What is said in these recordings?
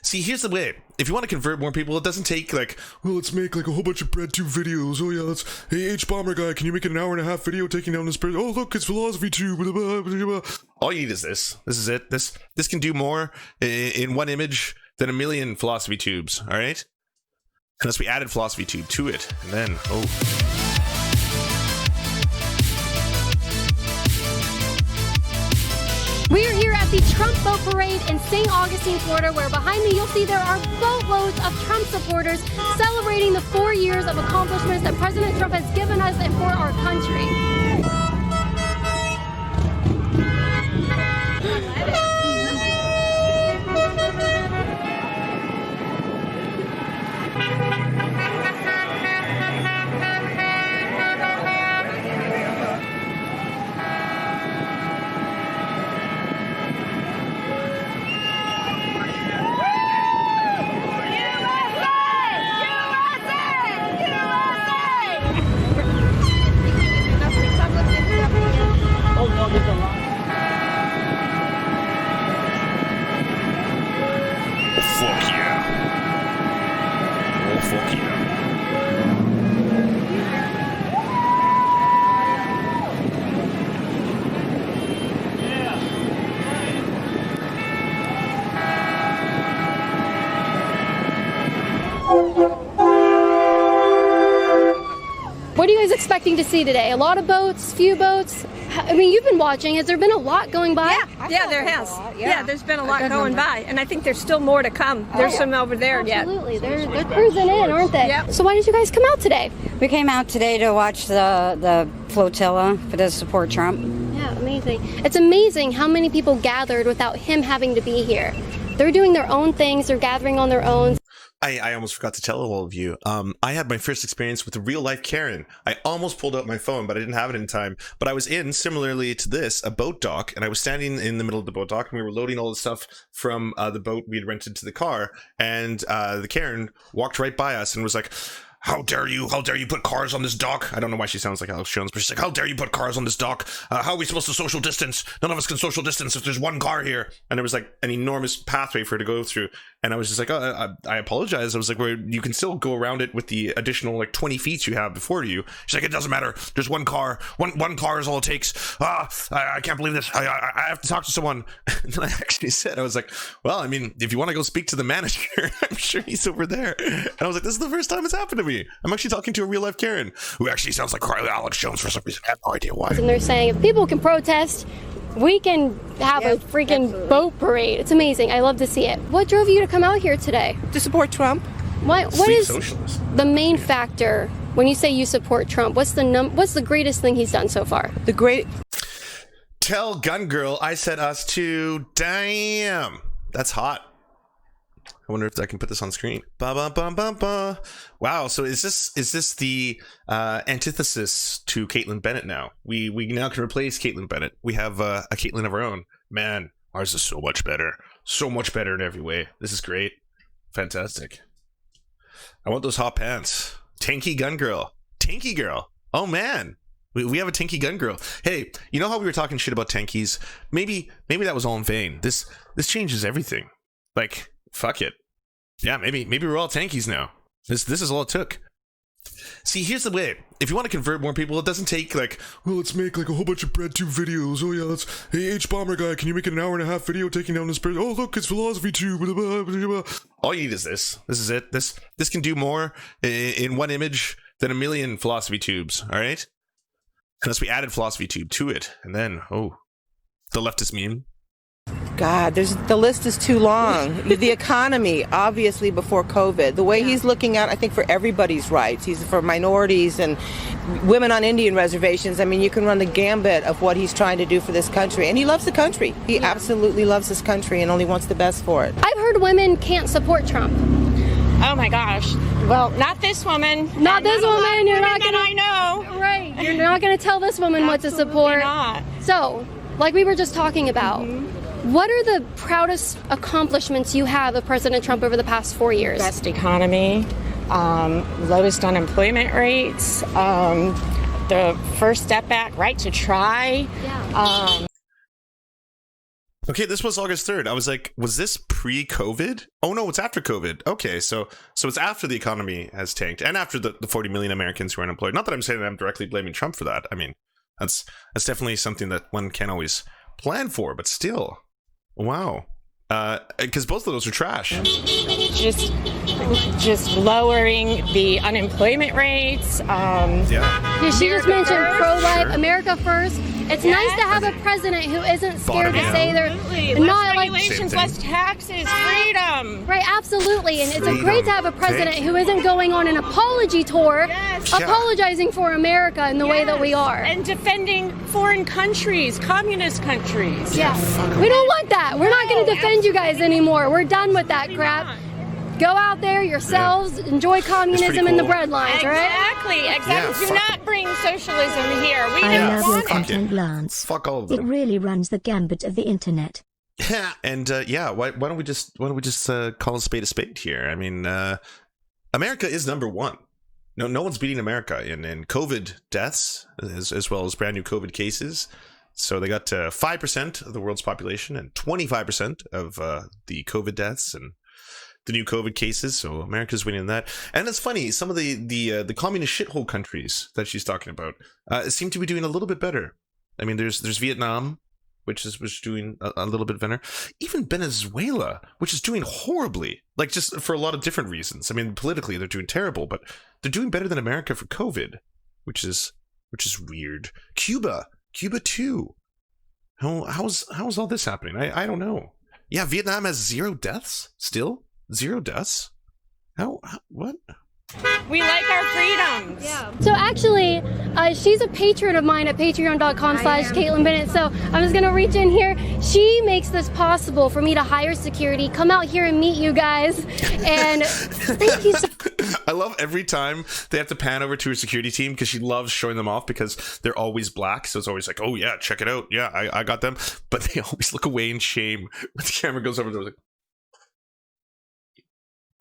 See, here's the way. If you want to convert more people, it doesn't take like, well, let's make like a whole bunch of BreadTube videos. Oh yeah, hey H-Bomber guy, can you make an hour-and-a-half video taking down this person? Oh look, it's philosophy tube. Blah, blah, blah, blah. All you need is this. This is it. This can do more in one image than a million philosophy tubes. All right. Unless we added philosophy tube to it, and then We are here at the Trump Boat Parade in St. Augustine, Florida, where behind me you'll see there are boatloads of Trump supporters celebrating the 4 years of accomplishments that President Trump has given us and for our country. What are you guys expecting to see today? A lot of boats, few boats? I mean, you've been watching. Has there been a lot going by? Yeah, there has. Yeah, there's been a lot going by, and I think there's still more to come. There's some over there yet. Absolutely. They're cruising in, aren't they? Yep. So why did you guys come out today? We came out today to watch the flotilla to support Trump. Yeah, amazing. It's amazing how many people gathered without him having to be here. They're doing their own things. They're gathering on their own. I almost forgot to tell all of you. I had my first experience with a real life Karen. I almost pulled out my phone, but I didn't have it in time. But I was in, similarly to this, a boat dock, and I was standing in the middle of the boat dock, and we were loading all the stuff from the boat we had rented to the car, and the Karen walked right by us and was like, how dare you put cars on this dock? I don't know why she sounds like Alex Jones, but she's like, how dare you put cars on this dock? How are we supposed to social distance? None of us can social distance if there's one car here. And there was like an enormous pathway for her to go through. And I was just like, oh, I apologize. I was like, well, you can still go around it with the additional like 20 feet you have before you. She's like, it doesn't matter. There's one car. One car is all it takes. I can't believe this. I have to talk to someone. And then I actually said, I was like, well, I mean, if you want to go speak to the manager, I'm sure he's over there. And I was like, this is the first time it's happened to me. I'm actually talking to a real life Karen who actually sounds like Alex Jones for some reason. I have no idea why. And they're saying if people can protest, we can have a freaking boat parade. It's amazing. I love to see it. What drove you to come out here today? To support Trump. What is the main factor when you say you support Trump? What's the greatest thing he's done so far? Tell Gun Girl I said us too. Damn, that's hot. I wonder if I can put this on screen. Ba ba ba ba ba. Wow. So is this the antithesis to Kaitlin Bennett now? We now can replace Kaitlin Bennett. We have a Kaitlin of our own. Man, ours is so much better. So much better in every way. This is great. Fantastic. I want those hot pants. Tanky Gun Girl. Tanky Girl. Oh man. We have a tanky gun girl. Hey, you know how we were talking shit about tankies? Maybe that was all in vain. This changes everything. Like, fuck it. Yeah, maybe we're all tankies now. This is all it took. See, here's the way. If you want to convert more people, it doesn't take like, well, let's make like a whole bunch of BreadTube videos. Oh yeah, hey H-Bomber guy, can you make an hour-and-a-half video taking down this person? Oh look, it's philosophy tube. Blah, blah, blah, blah. All you need is this. This is it. This can do more in one image than a million philosophy tubes. All right. Unless we added philosophy tube to it, and then the leftist meme. God, the list is too long. The economy, obviously, before COVID, the way he's looking at, I think, for everybody's rights. He's for minorities and women on Indian reservations. I mean, you can run the gambit of what he's trying to do for this country. And he loves the country. He absolutely loves this country and only wants the best for it. I've heard women can't support Trump. Oh my gosh. Well, not this woman. Not this woman. You're not gonna. I know. Right. You're not gonna tell this woman what to support. Not. So, like we were just talking about, what are the proudest accomplishments you have of President Trump over the past 4 years? Best economy, lowest unemployment rates, the First Step Back, right to try. Yeah. Okay, this was August 3rd. I was like, was this pre-COVID? Oh no, it's after COVID. Okay, so it's after the economy has tanked and after the 40 million Americans who are unemployed. Not that I'm saying that I'm directly blaming Trump for that. I mean, that's definitely something that one can't always plan for, but still. Wow. Because both of those are trash. Just lowering the unemployment rates. Yeah. She just mentioned pro-life, Sure. America first. It's nice to have a president who isn't scared to say they're not like regulations, less taxes, freedom. right. Absolutely, and it's great to have a president who isn't going on an apology tour, apologizing for America in the way that we are, And defending foreign countries, communist countries. Yeah, we don't want that. We're not going to defend you guys anymore. We're done with that crap. Go out there yourselves, enjoy communism in the cool. breadlines, right? Exactly. Yeah, Do not bring socialism here. We I don't love your want it. content, Lance. Fuck all of It them. really runs the gambit of the internet. Yeah, and why don't we just call a spade here? I mean, America is number one. No one's beating America in COVID deaths as well as brand new COVID cases. So they got 5% of the world's population and 25% of the COVID deaths and the new COVID cases. So America's winning that. And it's funny, some of the communist shithole countries that she's talking about seem to be doing a little bit better. I mean, there's Vietnam, which is doing a little bit better. Even Venezuela, which is doing horribly, like just for a lot of different reasons. I mean, politically they're doing terrible, but they're doing better than America for COVID, which is weird. Cuba too. How's all this happening? I don't know. Yeah, Vietnam has 0 deaths still. 0 deaths. How what? We like our freedoms. Yeah. So actually, she's a patron of mine at patreon.com/Kaitlin Bennett. So I'm just gonna reach in here. She makes this possible for me to hire security, come out here and meet you guys. And thank you so I love every time they have to pan over to her security team because she loves showing them off because they're always black. So it's always like, oh yeah, check it out. Yeah, I got them. But they always look away in shame when the camera goes over. They're like,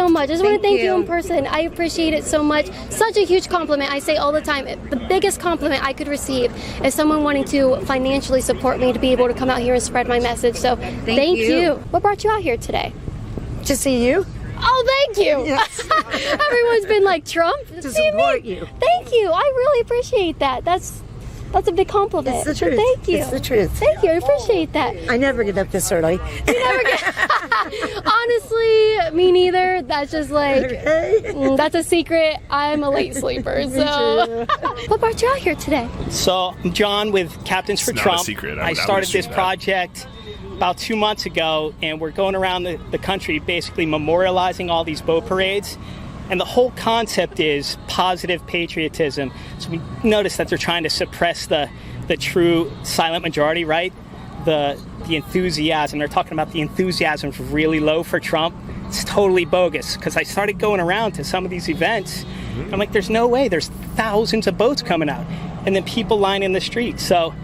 much. I just want to thank you in person. I appreciate it so much. Such a huge compliment. I say all the time, the biggest compliment I could receive is someone wanting to financially support me to be able to come out here and spread my message. So thank you. What brought you out here today? To see you. Oh, thank you. Yes. Everyone's been like, Trump? To support you. Thank you. I really appreciate that. That's a big compliment. It's the truth. Thank you. It's the truth. Thank you. I appreciate that. I never get up this early. You never get... Honestly, me neither. That's just like, that's a secret. I'm a late sleeper. So, what brought you out here today? So, I'm John with Captains for not a Trump. secret. I started this project about 2 months ago, and we're going around the country basically memorializing all these boat parades. And the whole concept is positive patriotism. So we notice that they're trying to suppress the true silent majority, right? The enthusiasm. They're talking about the enthusiasm is really low for Trump. It's totally bogus, because I started going around to some of these events. I'm like, there's no way. There's thousands of boats coming out. And then people lining the street. So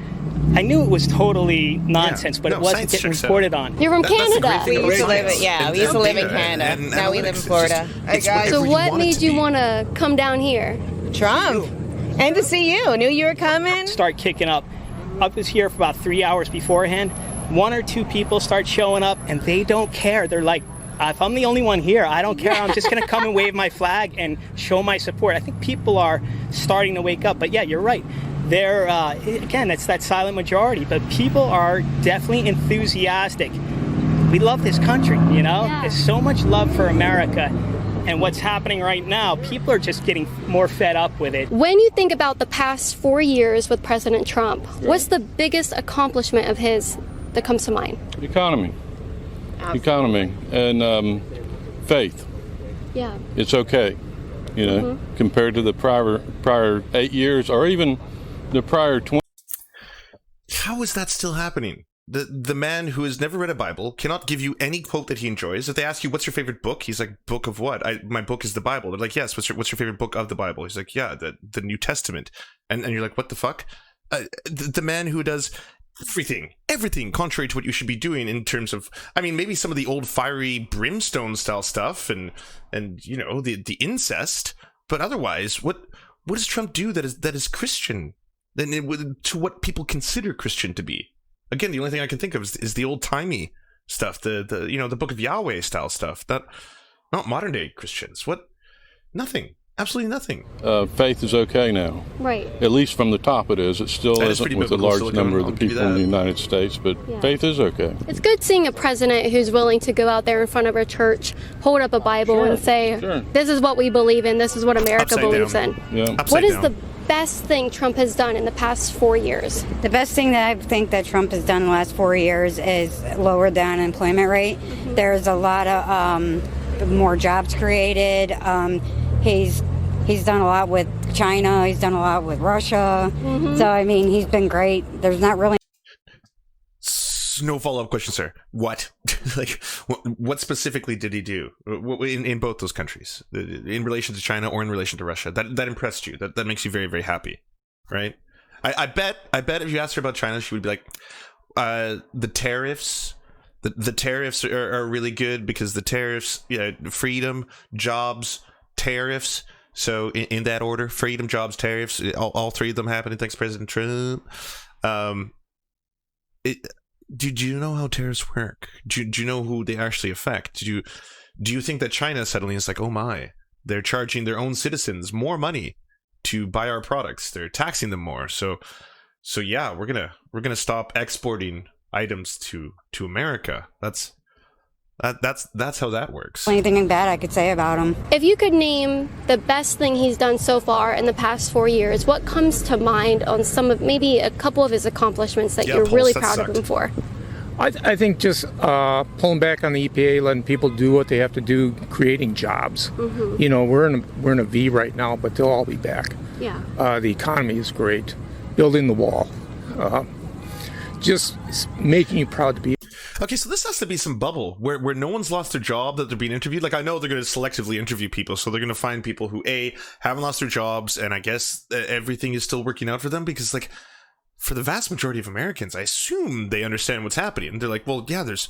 I knew it was totally nonsense, but it wasn't getting reported on. You're from Canada. We used to live in Canada. Now we live in Florida. So what made you want to come down here? Trump. And to see you. Knew you were coming. Start kicking up. I was here for about 3 hours beforehand. 1 or 2 people start showing up, and they don't care. They're like, if I'm the only one here, I don't care. I'm just going to come and wave my flag and show my support. I think people are starting to wake up. But yeah, you're right. They're, again, it's that silent majority. But people are definitely enthusiastic. We love this country, you know? Yeah. There's so much love for America. And what's happening right now, people are just getting more fed up with it. When you think about the past 4 years with President Trump, what's the biggest accomplishment of his that comes to mind? Economy and faith. Yeah. It's okay, you know, compared to the prior 8 years or even the prior 20. how is that still happening? The man who has never read a Bible cannot give you any quote that he enjoys. If they ask you, what's your favorite book? He's like, book of what? My book is the Bible. They're like, yes, what's your favorite book of the Bible? He's like, yeah, the New Testament. And you're like, what the fuck? The man who does everything contrary to what you should be doing in terms of, I mean, maybe some of the old fiery brimstone style stuff and you know, the incest, but otherwise, what does Trump do that is Christian? Then to what people consider Christian to be? Again, the only thing I can think of is the old-timey stuff, the Book of Yahweh style stuff. Not modern day Christians. What? Nothing. Absolutely nothing. Faith is okay now. Right. At least from the top it is. It still That is isn't pretty with a biblical, large Silicon. number of the I'll give you people in the that. United States, but faith is okay. It's good seeing a president who's willing to go out there in front of a church, hold up a Bible, and say, "This is what we believe in. This is what America Upside believes down. in." Yeah. Upside What is down. the best thing Trump has done in the past 4 years? The best thing that I think that Trump has done in the last 4 years is lower the unemployment rate. There's a lot of more jobs created. He's done a lot with China. He's done a lot with Russia. So, I mean, he's been great. There's not really... No follow-up question, sir. What? Like, what specifically did he do in both those countries, in relation to China or in relation to Russia? That impressed you? That makes you very, very happy, right? I bet if you asked her about China, she would be like, the tariffs. The tariffs are really good because the tariffs, freedom, jobs, tariffs. So in that order, freedom, jobs, tariffs, all three of them happening thanks to President Trump. Do you know how tariffs work? Do you know who they actually affect? Do you think that China suddenly is like, oh my, they're charging their own citizens more money to buy our products? They're taxing them more. So yeah, we're gonna stop exporting items to America. That's how that works. Anything bad I could say about him. If you could name the best thing he's done so far in the past 4 years, what comes to mind on maybe a couple of his accomplishments that you're really proud of him for? I think just pulling back on the EPA, letting people do what they have to do, creating jobs. You know, we're in a V right now, but they'll all be back. Yeah. The economy is great. Building the wall. Just making you proud to be. Okay, so this has to be some bubble where no one's lost their job that they're being interviewed. Like, I know they're going to selectively interview people, so they're going to find people who, A, haven't lost their jobs, and I guess everything is still working out for them, because, like, for the vast majority of Americans, I assume they understand what's happening. They're like, well, yeah, there's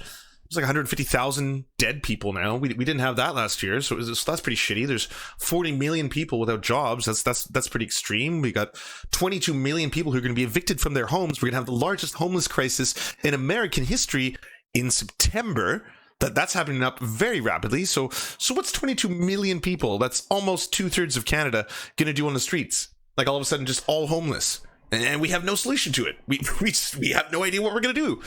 like 150,000 dead people now. We didn't have that last year, so that's pretty shitty. There's 40 million people without jobs. That's pretty extreme. We got 22 million people who are going to be evicted from their homes. We're going to have the largest homeless crisis in American history in September. That's happening up very rapidly. So what's 22 million people? That's almost 2/3 of Canada going to do on the streets? Like, all of a sudden, just all homeless. And we have no solution to it. We have no idea what we're going to do.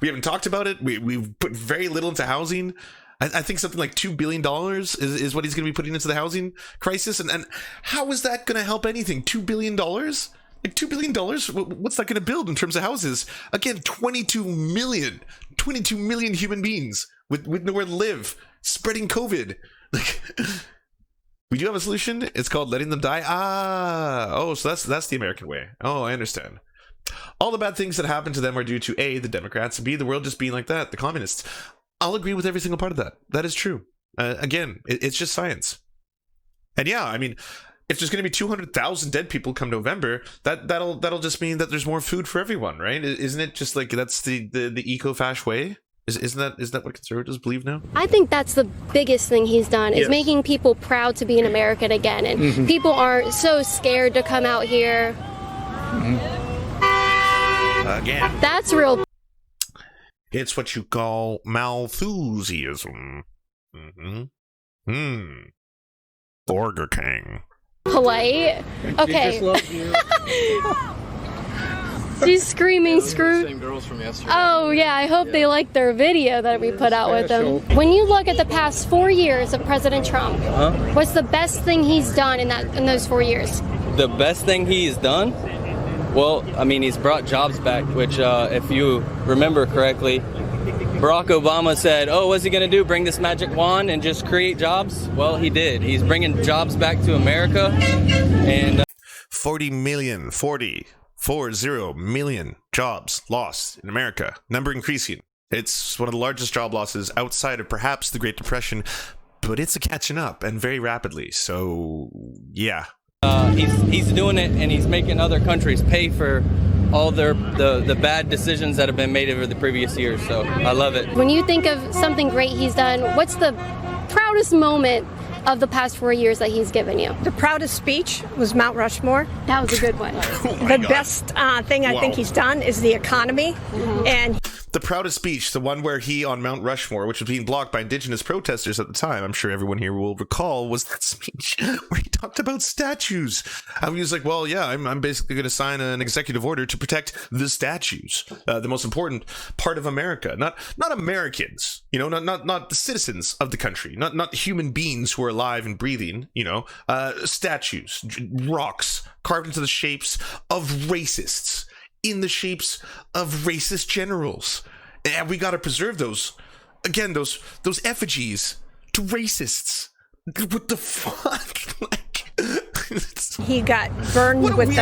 We haven't talked about it. We've put very little into housing. I think something like $2 billion is what he's going to be putting into the housing crisis. And how is that going to help anything? $2 billion? Like, $2 billion? What's that going to build in terms of houses? Again, 22 million human beings with nowhere to live, spreading COVID. Like... We do have a solution. It's called letting them die. So that's the American way. Oh, I understand. All the bad things that happen to them are due to A, the Democrats, B, the world just being like that, the communists. I'll agree with every single part of that. That is true. Again, it's just science. And yeah, I mean, if there's going to be 200,000 dead people come November, that'll just mean that there's more food for everyone, right? Isn't it just like that's the eco-fash way? Isn't that what conservatives believe now? I think that's the biggest thing he's done, is making people proud to be an American again. And people aren't so scared to come out here. Again. That's real. It's what you call Malthusianism. Burger King. Polite. Okay. She's screaming, screw. Same girls from yesterday. Oh, yeah, I hope they like their video that we put out with them. When you look at the past 4 years of President Trump, what's the best thing he's done in those 4 years? The best thing he's done? Well, I mean, he's brought jobs back, which, if you remember correctly, Barack Obama said, oh, what's he going to do, bring this magic wand and just create jobs? Well, he did. He's bringing jobs back to America. And 40 million jobs lost in America. Number increasing. It's one of the largest job losses outside of perhaps the Great Depression, but it's catching up, and very rapidly. So, yeah. He's doing it, and he's making other countries pay for all the bad decisions that have been made over the previous years. So I love it. When you think of something great he's done, what's the proudest moment of the past 4 years that he's given you? The proudest speech was Mount Rushmore. That was a good one. The best thing I think he's done is the economy. And the proudest speech, the one where he on Mount Rushmore, which was being blocked by indigenous protesters at the time, I'm sure everyone here will recall, was that speech where he talked about statues. And he was like, well, yeah, I'm basically going to sign an executive order to protect the statues, the most important part of America. Not Americans, you know, not the citizens of the country, not human beings who are alive and breathing, you know, statues, rocks carved into the shapes of racists, in the shapes of racist generals. And we got to preserve those, again, those effigies to racists. What the fuck? Like, he got burned with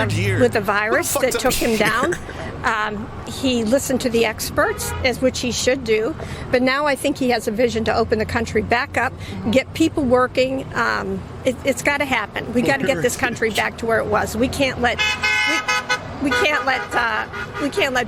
the virus that took him down. He listened to the experts, as which he should do. But now I think he has a vision to open the country back up, get people working. It's got to happen. We got to get this country back to where it was. We can't let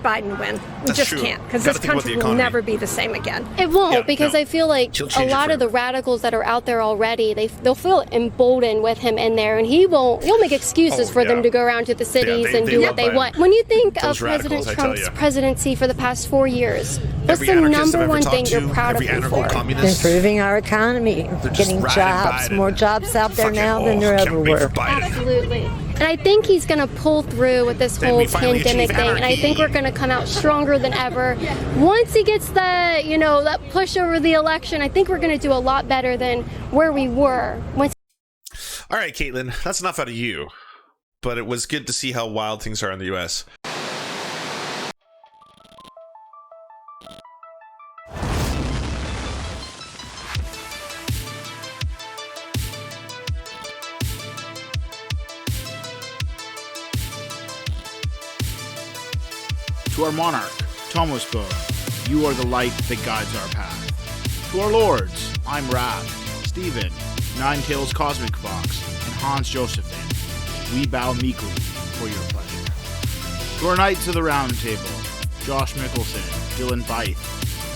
Biden win. We just can't, because this country will never be the same again. It won't, because I feel like a lot of the radicals that are out there already, they'll feel emboldened with him in there, and he'll make excuses for them to go around to the cities and do what they want. When you think of President Trump's presidency for the past 4 years, what's the number one thing you're proud of him for? Improving our economy, getting jobs, more jobs out there now than there ever were. Absolutely. And I think he's going to pull through with this whole pandemic thing. And I think we're going to come out stronger than ever. Once he gets that push over the election, I think we're going to do a lot better than where we were. All right, Kaitlin, that's enough out of you. But it was good to see how wild things are in the U.S. To our monarch, Thomas Bone, you are the light that guides our path. To our lords, I'm Rab, Stephen, Ninetails Cosmic Fox, and Hans Josephine, we bow meekly for your pleasure. To our knights of the Round Table, Josh Mickelson, Dylan Byth,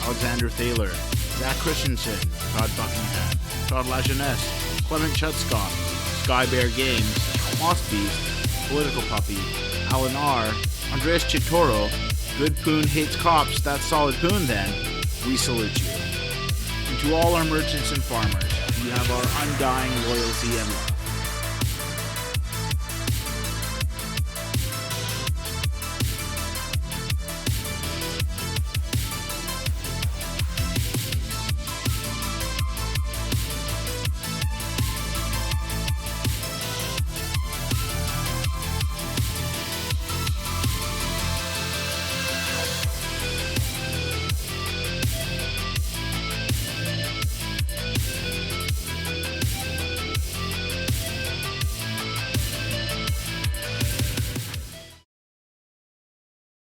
Alexander Thaler, Zach Christensen, Todd Buckingham, Todd Lajeunesse, Clement Schutzkopf, Sky Bear Games, Moss Beast, Political Puppy, Alan R., Andreas Chitoro, Good Poon Hates Cops, That's Solid Poon Then, we salute you. And to all our merchants and farmers, you have our undying loyalty and love.